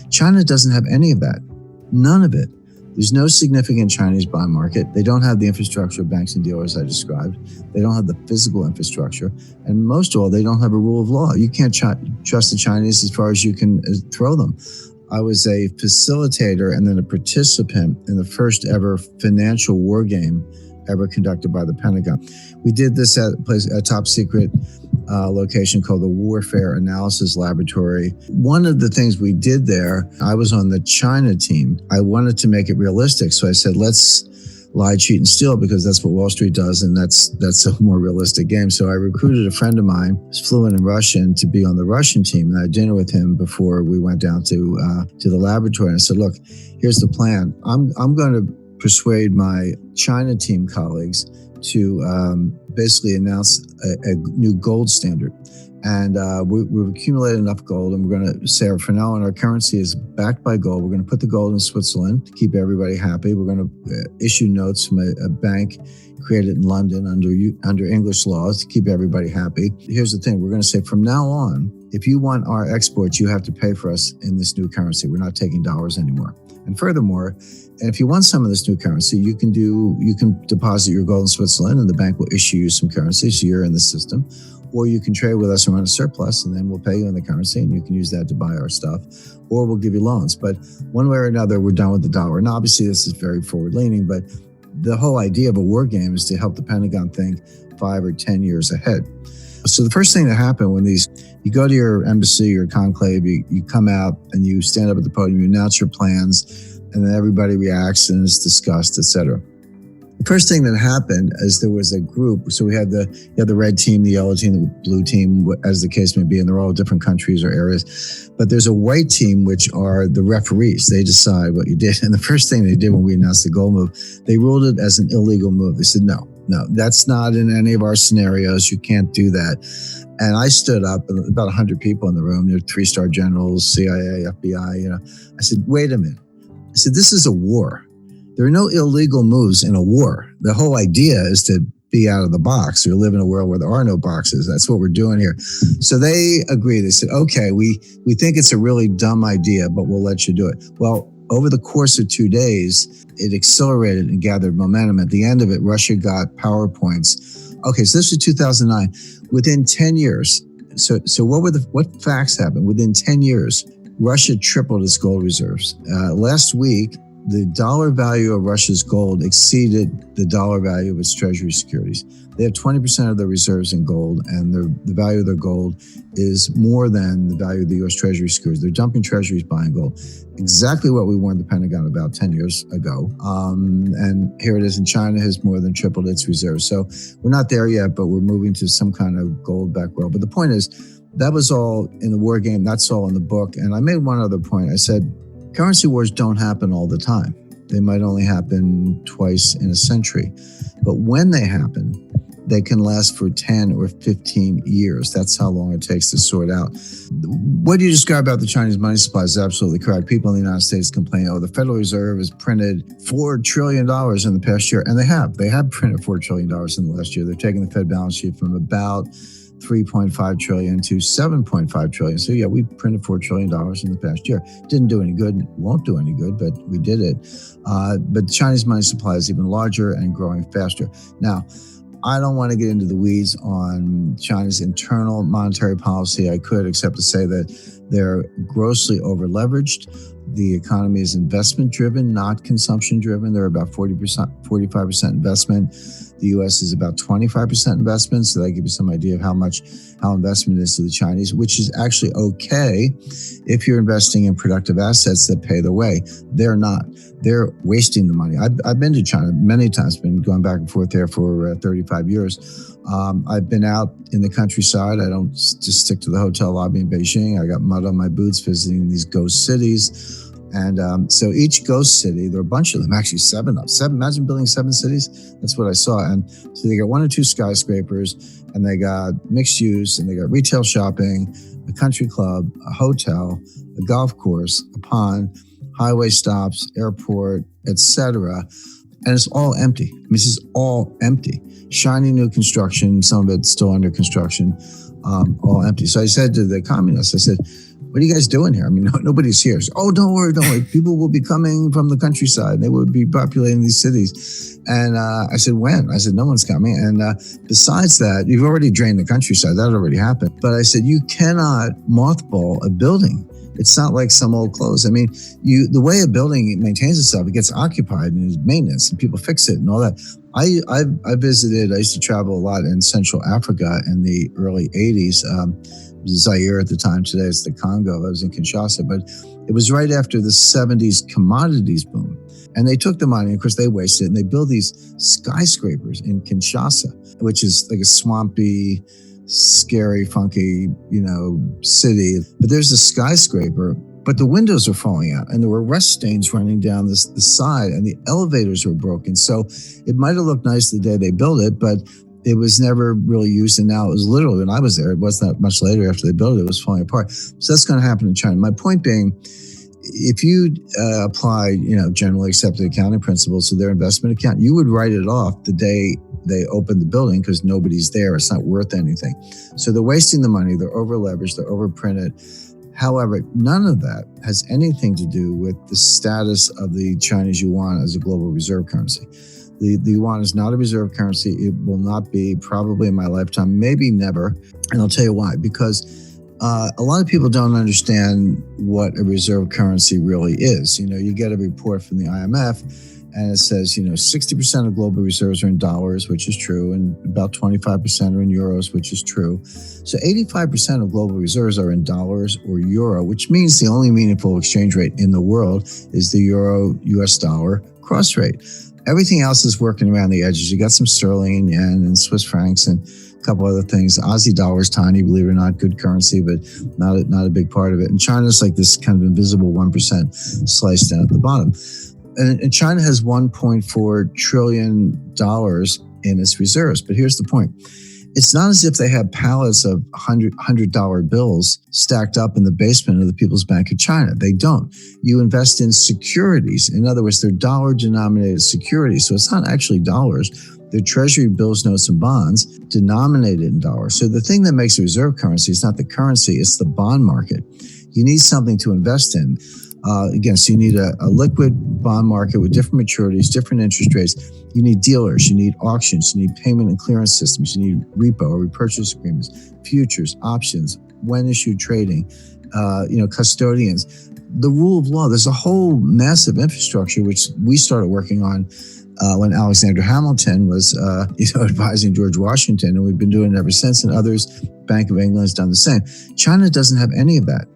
China doesn't have any of that. None of it. There's no significant Chinese bond market. They don't have the infrastructure of banks and dealers I described. They don't have the physical infrastructure. And most of all, they don't have a rule of law. You can't trust the Chinese as far as you can throw them. I was a facilitator and then a participant in the first ever financial war game ever conducted by the Pentagon. We did this at a top secret location called the Warfare Analysis Laboratory. One of the things we did there, I was on the China team. I wanted to make it realistic. So I said, let's lie, cheat, and steal, because that's what Wall Street does, and that's a more realistic game. So I recruited a friend of mine who's fluent in Russian to be on the Russian team, and I had dinner with him before we went down to the laboratory. And I said, look, here's the plan. I'm going to persuade my China team colleagues to basically announce a new gold standard. And we've accumulated enough gold, and we're going to say for now on our currency is backed by gold. We're going to put the gold in Switzerland to keep everybody happy. We're going to issue notes from a bank created in London under English laws to keep everybody happy. Here's the thing. We're going to say from now on, if you want our exports, you have to pay for us in this new currency. We're not taking dollars anymore. And furthermore, if you want some of this new currency, you can deposit your gold in Switzerland and the bank will issue you some currency, so you're in the system. Or you can trade with us and run a surplus, and then we'll pay you in the currency and you can use that to buy our stuff. Or we'll give you loans. But one way or another, we're done with the dollar. And obviously this is very forward leaning, but the whole idea of a war game is to help the Pentagon think 5 or 10 years ahead. So the first thing that happened when you go to your embassy, your conclave, you come out and you stand up at the podium, you announce your plans, and then everybody reacts and is discussed, et cetera. The first thing that happened is there was a group. So you had the red team, the yellow team, the blue team, as the case may be, and they're all different countries or areas. But there's a white team, which are the referees. They decide what you did. And the first thing they did when we announced the gold move, they ruled it as an illegal move. They said, no, that's not in any of our scenarios. You can't do that. And I stood up, and about 100 people in the room, there were 3-star generals, CIA, FBI, I said, wait a minute. I said, this is a war. There are no illegal moves in a war. The whole idea is to be out of the box or live in a world where there are no boxes. That's what we're doing here. So they agreed. They said, okay, we think it's a really dumb idea, but we'll let you do it. Well, over the course of 2 days, it accelerated and gathered momentum. At the end of it, Russia got PowerPoints. Okay, so this was 2009. Within 10 years, so what facts happened? Within 10 years, Russia tripled its gold reserves. Last week, the dollar value of Russia's gold exceeded the dollar value of its treasury securities. They have 20% of their reserves in gold, and the value of their gold is more than the value of the U.S. Treasury securities. They're dumping treasuries, buying gold. Exactly what we warned the Pentagon about 10 years ago. And here it is, and China has more than tripled its reserves. So we're not there yet, but we're moving to some kind of gold-backed world. But the point is, that was all in the war game. That's all in the book. And I made one other point. I said, currency wars don't happen all the time. They might only happen twice in a century. But when they happen, they can last for 10 or 15 years. That's how long it takes to sort out. What you describe about the Chinese money supply is absolutely correct. People in the United States complain, the Federal Reserve has printed $4 trillion in the past year. And they have printed $4 trillion in the last year. They're taking the Fed balance sheet from about 3.5 trillion to 7.5 trillion. So yeah, we printed $4 trillion in the past year. Didn't do any good, won't do any good, but we did it. But the Chinese money supply is even larger and growing faster. Now, I don't want to get into the weeds on China's internal monetary policy. I could, except to say that they're grossly overleveraged. The economy is investment-driven, not consumption-driven. They're about 45% investment. The U.S. is about 25% investment, so that gives you some idea of how investment is to the Chinese, which is actually okay if you're investing in productive assets that pay the way. They're not. They're wasting the money. I've been to China many times, been going back and forth there for 35 years. I've been out in the countryside. I don't just stick to the hotel lobby in Beijing. I got mud on my boots visiting these ghost cities. And so each ghost city, there are a bunch of them, actually seven. Imagine building 7 cities. That's what I saw. And so they got 1 or 2 skyscrapers, and they got mixed use, and they got retail shopping, a country club, a hotel, a golf course, a pond, highway stops, airport, etc. And it's all empty. I mean, this is all empty. Shiny new construction, some of it's still under construction, all empty. So I said to the communists, I said, what are you guys doing here? I mean, nobody's here. So, oh, don't worry. People will be coming from the countryside. They will be populating these cities. And I said, when? I said, no one's coming. And besides that, you've already drained the countryside. That already happened. But I said, you cannot mothball a building. It's not like some old clothes. I mean, the way a building maintains itself, it gets occupied and there's maintenance and people fix it and all that. I used to travel a lot in Central Africa in the early 80s. It was Zaire at the time. Today it's the Congo. I was in Kinshasa, but it was right after the 70s commodities boom. And they took the money, of course they wasted it, and they built these skyscrapers in Kinshasa, which is like a swampy, scary, funky, city. But there's a skyscraper, but the windows are falling out and there were rust stains running down the side and the elevators were broken. So it might have looked nice the day they built it, but it was never really used. And now it was literally, when I was there, it wasn't that much later after they built it, it was falling apart. So that's going to happen in China. My point being, if you apply, generally accepted accounting principles to their investment account, you would write it off the day they open the building because nobody's there. It's not worth anything. So they're wasting the money. They're over leveraged. They're overprinted. However, none of that has anything to do with the status of the Chinese yuan as a global reserve currency. The yuan is not a reserve currency. It will not be probably in my lifetime, maybe never. And I'll tell you why. Because a lot of people don't understand what a reserve currency really is. You get a report from the IMF and it says, 60% of global reserves are in dollars, which is true, and about 25% are in euros, which is true. So 85% of global reserves are in dollars or euro, which means the only meaningful exchange rate in the world is the euro-US dollar cross rate. Everything else is working around the edges. You got some sterling and yen and Swiss francs and a couple other things. Aussie dollar is tiny, believe it or not, good currency, but not a big part of it. And China's like this kind of invisible 1% sliced down at the bottom. And China has $1.4 trillion in its reserves. But here's the point. It's not as if they have pallets of $100 bills stacked up in the basement of the People's Bank of China. They don't. You invest in securities. In other words, they're dollar-denominated securities. So it's not actually dollars. They're treasury bills, notes, and bonds denominated in dollars. So the thing that makes a reserve currency is not the currency, it's the bond market. You need something to invest in. Again, so you need a liquid bond market with different maturities, different interest rates. You need dealers, you need auctions, you need payment and clearance systems, you need repo or repurchase agreements, futures, options, when issued trading, custodians. The rule of law, there's a whole massive infrastructure which we started working on when Alexander Hamilton was advising George Washington, and we've been doing it ever since, and others, Bank of England has done the same. China doesn't have any of that,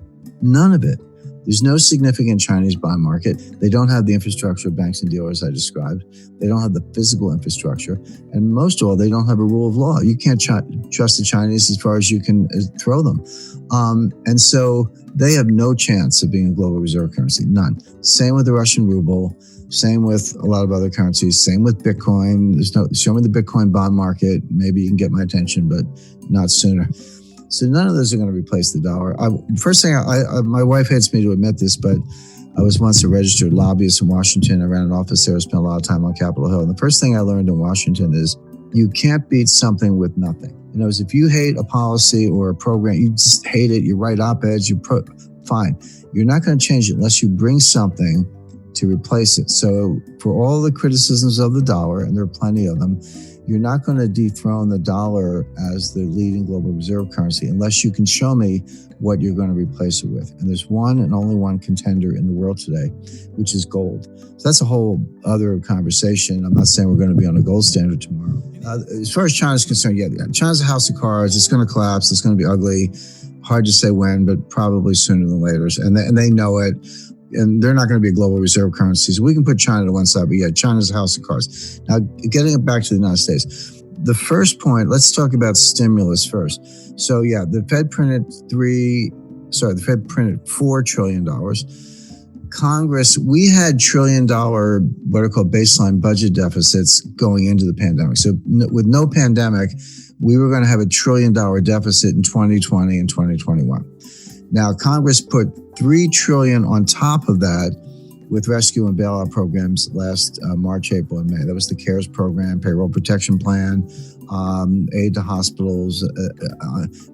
none of it. There's no significant Chinese bond market. They don't have the infrastructure of banks and dealers I described. They don't have the physical infrastructure. And most of all, they don't have a rule of law. You can't trust the Chinese as far as you can throw them. And so they have no chance of being a global reserve currency, none. Same with the Russian ruble, same with a lot of other currencies, same with Bitcoin. Show me the Bitcoin bond market. Maybe you can get my attention, but not sooner. So none of those are going to replace the dollar. First thing, my wife hates me to admit this, but I was once a registered lobbyist in Washington. I ran an office there. I spent a lot of time on Capitol Hill. And the first thing I learned in Washington is you can't beat something with nothing. If you hate a policy or a program, you just hate it. You write op-eds, fine. You're not going to change it unless you bring something to replace it. So for all the criticisms of the dollar, and there are plenty of them, you're not going to dethrone the dollar as the leading global reserve currency unless you can show me what you're going to replace it with. And there's one and only one contender in the world today, which is gold. So that's a whole other conversation. I'm not saying we're going to be on a gold standard tomorrow. As far as China's concerned, yeah, China's a house of cards. It's going to collapse. It's going to be ugly. Hard to say when, but probably sooner than later. And they know it. And they're not going to be a global reserve currency. So we can put China to one side, but yeah, China's a house of cards. Now, getting it back to the United States, the first point, let's talk about stimulus first. So yeah, the Fed printed $4 trillion. Congress, we had $1 trillion, what are called baseline budget deficits going into the pandemic. So with no pandemic, we were going to have $1 trillion deficit in 2020 and 2021. Now, Congress put $3 trillion on top of that with rescue and bailout programs last March, April, and May. That was the CARES program, payroll protection plan, aid to hospitals,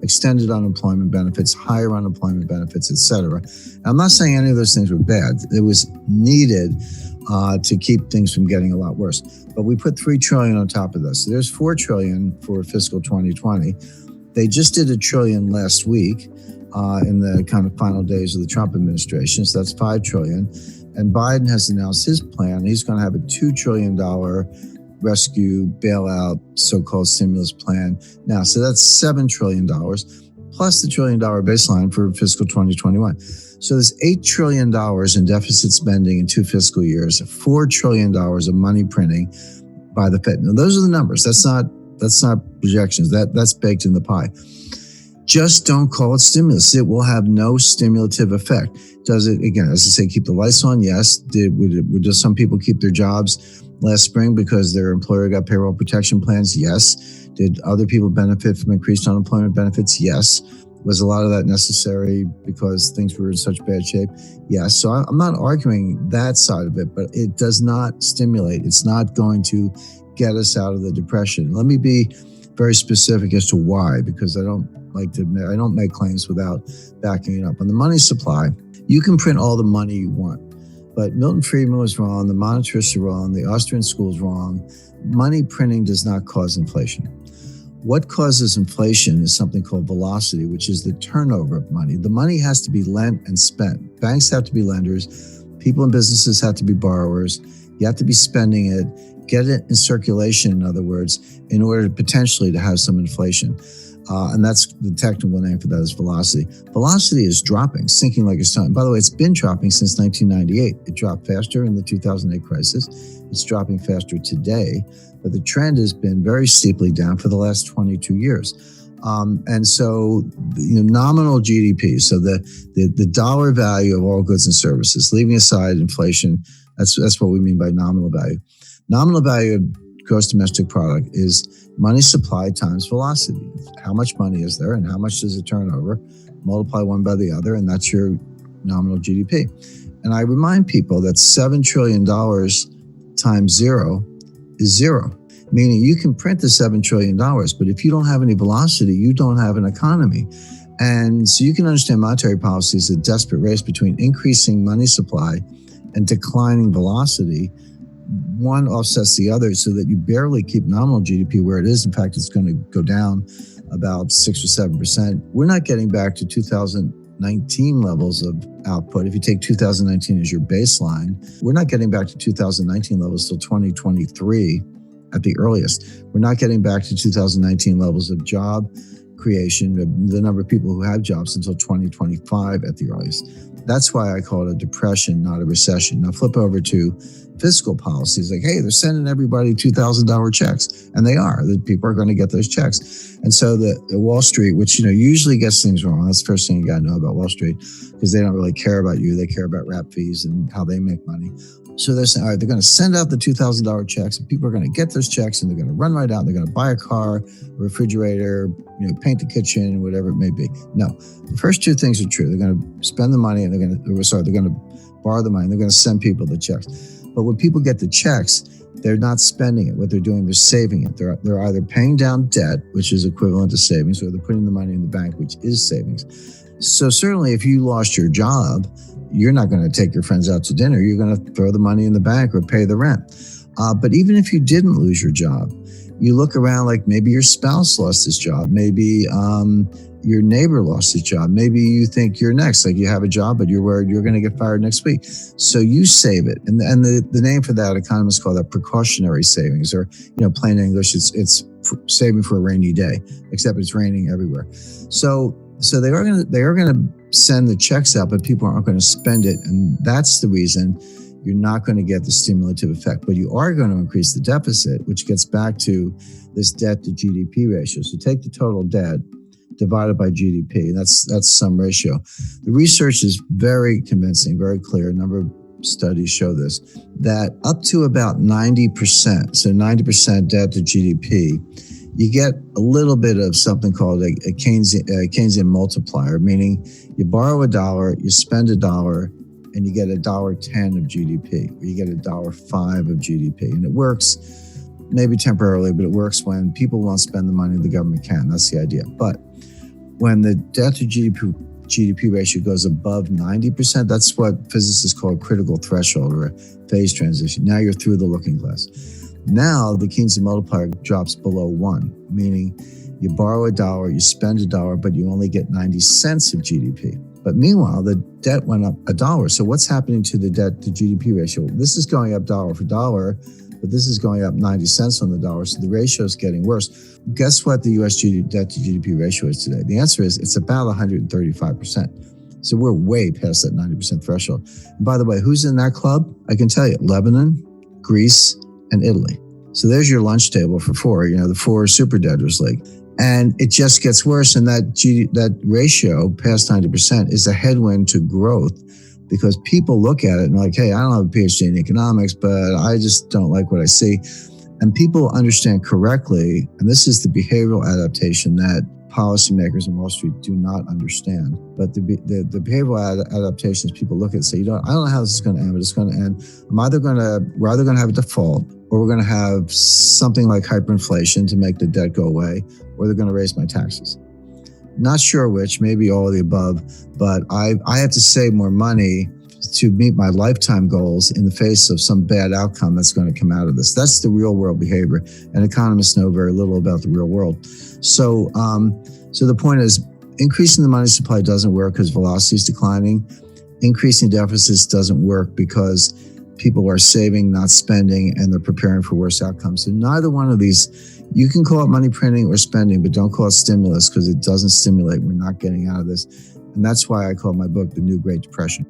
extended unemployment benefits, higher unemployment benefits, etc. I'm not saying any of those things were bad. It was needed to keep things from getting a lot worse. But we put $3 trillion on top of this. So there's $4 trillion for fiscal 2020. They just did $1 trillion last week in the kind of final days of the Trump administration. So that's $5 trillion. And Biden has announced his plan. He's going to have a $2 trillion rescue bailout, so-called stimulus plan now. So that's $7 trillion plus the $1 trillion baseline for fiscal 2021. So there's $8 trillion in deficit spending in 2 fiscal years, $4 trillion of money printing by the Fed. Now, those are the numbers. That's not projections. That's baked in the pie. Just don't call it stimulus. It will have no stimulative effect. Does it, again, as I say, keep the lights on? Yes. Would some people keep their jobs last spring because their employer got payroll protection plans? Yes. Did other people benefit from increased unemployment benefits? Yes. Was a lot of that necessary because things were in such bad shape? Yes. So I'm not arguing that side of it, but it does not stimulate. It's not going to get us out of the depression. Let me be very specific as to why, because I don't make claims without backing it up. On the money supply, you can print all the money you want, but Milton Friedman was wrong, the monetarists are wrong, the Austrian school is wrong. Money printing does not cause inflation. What causes inflation is something called velocity, which is the turnover of money. The money has to be lent and spent. Banks have to be lenders. People and businesses have to be borrowers. You have to be spending it, get it in circulation, in other words, in order to potentially to have some inflation. And that's the technical name for that is velocity. Velocity is dropping, sinking like a stone. By the way, it's been dropping since 1998. It dropped faster in the 2008 crisis. It's dropping faster today, but the trend has been very steeply down for the last 22 years. And so, nominal GDP, so the dollar value of all goods and services, leaving aside inflation, that's what we mean by nominal value. Nominal value of gross domestic product is money supply times velocity. How much money is there and how much does it turn over? Multiply one by the other, and that's your nominal GDP. And I remind people that $7 trillion times zero is zero, meaning you can print the $7 trillion, but if you don't have any velocity, you don't have an economy. And so you can understand monetary policy is a desperate race between increasing money supply and declining velocity. One offsets the other so that you barely keep nominal GDP where it is. In fact, it's going to go down about 6 or 7%. We're not getting back to 2019 levels of output. If you take 2019 as your baseline, we're not getting back to 2019 levels till 2023 at the earliest. We're not getting back to 2019 levels of job creation, the number of people who have jobs, until 2025 at the earliest. That's why I call it a depression, not a recession. Now flip over to fiscal policies. Like, hey, they're sending everybody $2,000 checks, and they are. The people are going to get those checks. And so the Wall Street, which usually gets things wrong. That's the first thing you got to know about Wall Street, because they don't really care about you. They care about rap fees and how they make money. So they're saying, all right, they're going to send out the $2,000 checks, and people are going to get those checks, and they're going to run right out. And they're going to buy a car, a refrigerator, paint the kitchen, whatever it may be. No, the first two things are true. They're going to spend the money, and they're going to borrow the money. And they're going to send people the checks. But when people get the checks, they're not spending it. What they're doing, they're saving it. They're either paying down debt, which is equivalent to savings, or they're putting the money in the bank, which is savings. So certainly, if you lost your job, you're not going to take your friends out to dinner. You're going to throw the money in the bank or pay the rent. But even if you didn't lose your job, you look around, like maybe your spouse lost his job. Maybe your neighbor lost his job. Maybe you think you're next, like you have a job, but you're worried you're going to get fired next week. So you save it. And the name for that, economists call that precautionary savings, or, plain English, it's saving for a rainy day, except it's raining everywhere. So they are going to send the checks out, but people aren't going to spend it. And that's the reason you're not going to get the stimulative effect, but you are going to increase the deficit, which gets back to this debt to GDP ratio. So take the total debt divided by GDP. That's some ratio. The research is very convincing, very clear. A number of studies show this, that up to about 90%, so 90% debt to GDP, you get a little bit of something called a Keynesian multiplier, meaning you borrow $1, you spend $1, and you get $1.10 of GDP, or you get $1.05 of GDP. And it works maybe temporarily, but it works when people won't spend the money the government can. That's the idea. But when the debt to GDP ratio goes above 90%, that's what physicists call a critical threshold or a phase transition. Now you're through the looking glass. Now the Keynesian multiplier drops below 1, meaning you borrow $1, you spend $1, but you only get 90 cents of GDP. But meanwhile, the debt went up $1. So what's happening to the debt to GDP ratio? This is going up dollar for dollar, but this is going up 90 cents on the dollar. So the ratio is getting worse. Guess what the US debt to GDP ratio is today? The answer is it's about 135%. So we're way past that 90% threshold. And by the way, who's in that club? I can tell you, Lebanon, Greece, and Italy. So there's your lunch table for four, the four super debtors league. And it just gets worse. And that ratio past 90% is a headwind to growth because people look at it and are like, hey, I don't have a PhD in economics, but I just don't like what I see. And people understand correctly, and this is the behavioral adaptation that policymakers in Wall Street do not understand. But the behavioral adaptations, people look at it and say, I don't know how this is going to end, but it's going to end. We're either going to have a default, or we're going to have something like hyperinflation to make the debt go away, or they're going to raise my taxes. Not sure which, maybe all of the above, but I have to save more money to meet my lifetime goals in the face of some bad outcome that's going to come out of this. That's the real world behavior, and economists know very little about the real world. So the point is, increasing the money supply doesn't work because velocity is declining. Increasing deficits doesn't work because people are saving, not spending, and they're preparing for worse outcomes. So neither one of these, you can call it money printing or spending, but don't call it stimulus because it doesn't stimulate. We're not getting out of this. And that's why I call my book The New Great Depression.